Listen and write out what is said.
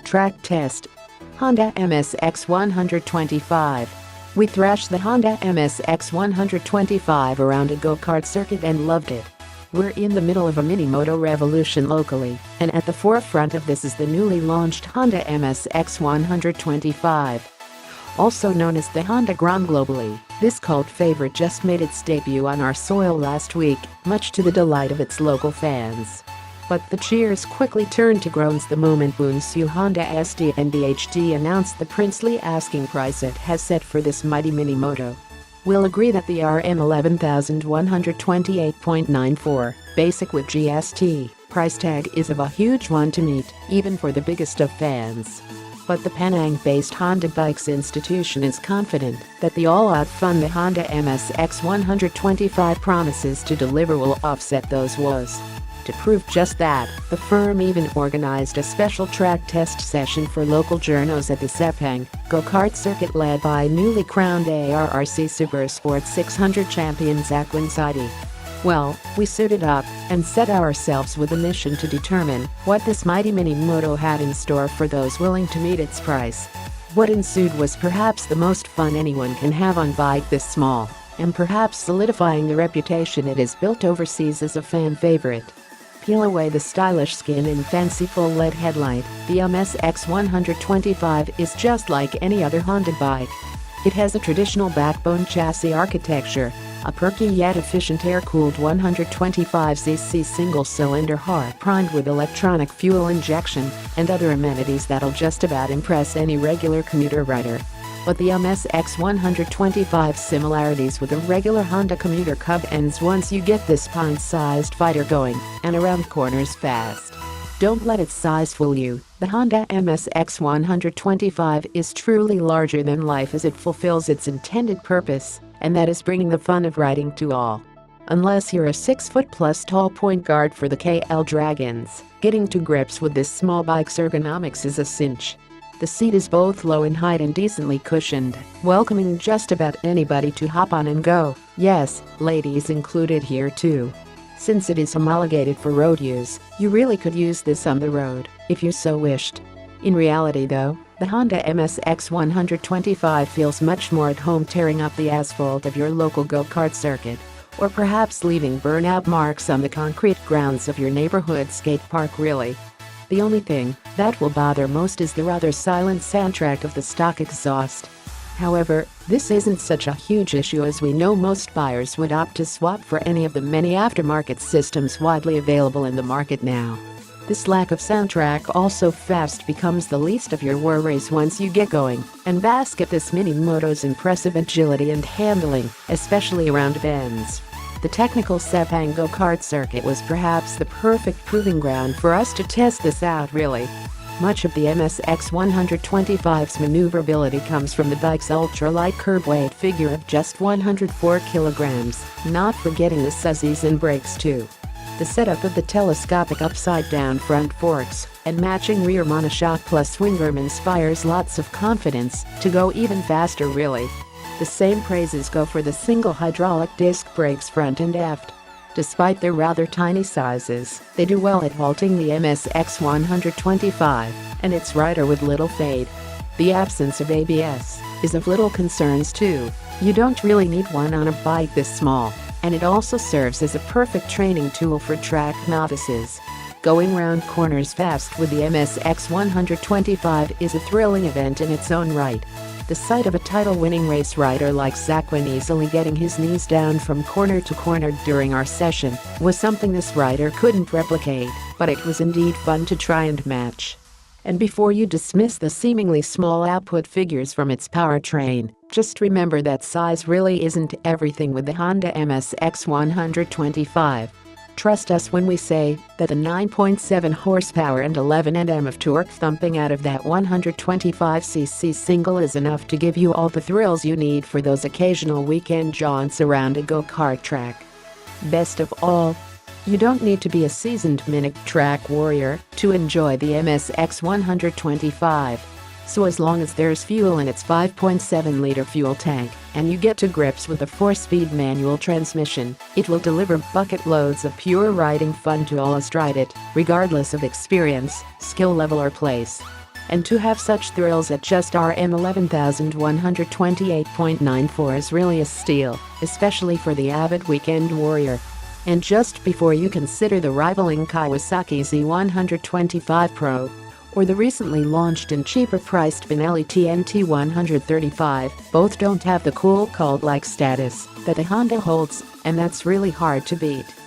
Track Test. Honda MSX125. We thrashed the Honda MSX125 around a go-kart circuit and loved it. We're in the middle of a mini-moto revolution locally, and at the forefront of this is the newly launched Honda MSX125. Also known as the Honda Grom globally, this cult favorite just made its debut on our soil last week, much to the delight of its local fans. But the cheers quickly turned to groans the moment Bunsu Honda SD and BHD announced the princely asking price it has set for this mighty mini-moto. We'll agree that the RM 11,128.94, basic with GST, price tag is of a huge one to meet, even for the biggest of fans. But the Penang-based Honda Bikes Institution is confident that the all-out fun the Honda MSX125 promises to deliver will offset those woes. To prove just that, the firm even organized a special track test session for local journos at the Sepang go-kart circuit led by newly crowned ARRC Super Sports 600 champion Zach Winsidi. Well, we suited up and set ourselves with a mission to determine what this mighty mini-moto had in store for those willing to meet its price. What ensued was perhaps the most fun anyone can have on bike this small, and perhaps solidifying the reputation it has built overseas as a fan favorite. Peel away the stylish skin and fanciful LED headlight, the MSX125 is just like any other Honda bike. It has a traditional backbone chassis architecture, a perky yet efficient air-cooled 125cc single-cylinder heart primed with electronic fuel injection, and other amenities that'll just about impress any regular commuter rider. But the MSX125's similarities with a regular Honda commuter cub ends once you get this pint-sized fighter going and around corners fast. Don't let its size fool you, the Honda MSX125 is truly larger than life as it fulfills its intended purpose, and that is bringing the fun of riding to all. Unless you're a 6-foot-plus tall point guard for the KL Dragons, getting to grips with this small bike's ergonomics is a cinch. The seat is both low in height and decently cushioned, welcoming just about anybody to hop on and go. Yes, ladies included here too. Since it is homologated for road use, you really could use this on the road, if you so wished. In reality though, the Honda MSX125 feels much more at home tearing up the asphalt of your local go-kart circuit, or perhaps leaving burnout marks on the concrete grounds of your neighborhood skate park really. The only thing that will bother most is the rather silent soundtrack of the stock exhaust. However, this isn't such a huge issue as we know most buyers would opt to swap for any of the many aftermarket systems widely available in the market now. This lack of soundtrack also fast becomes the least of your worries once you get going and bask at this mini-moto's impressive agility and handling, especially around bends. The technical Sepang go-kart circuit was perhaps the perfect proving ground for us to test this out really. Much of the MSX125's maneuverability comes from the bike's ultra-light curb weight figure of just 104 kilograms, not forgetting the suzies and brakes too. The setup of the telescopic upside-down front forks and matching rear monoshock plus swing arm inspires lots of confidence to go even faster really. The same praises go for the single hydraulic disc brakes front and aft. Despite their rather tiny sizes, they do well at halting the MSX125 and its rider with little fade. The absence of ABS is of little concerns too. You don't really need one on a bike this small, and it also serves as a perfect training tool for track novices. Going round corners fast with the MSX125 is a thrilling event in its own right. The sight of a title-winning race rider like Zach Win easily getting his knees down from corner to corner during our session was something this rider couldn't replicate, but it was indeed fun to try and match. And before you dismiss the seemingly small output figures from its powertrain, just remember that size really isn't everything with the Honda MSX125. Trust us when we say that the 9.7 horsepower and 11 Nm of torque thumping out of that 125cc single is enough to give you all the thrills you need for those occasional weekend jaunts around a go-kart track. Best of all, you don't need to be a seasoned mini track warrior to enjoy the MSX125. So as long as there's fuel in its 5.7-liter fuel tank, and you get to grips with a 4-speed manual transmission, it will deliver bucket loads of pure riding fun to all astride it, regardless of experience, skill level or place. And to have such thrills at just Rm 11,128.94 is really a steal, especially for the avid weekend warrior. And just before you consider the rivaling Kawasaki Z125 Pro or the recently launched and cheaper priced Benelli TNT 135, both don't have the cool cult-like status that the Honda holds, and that's really hard to beat.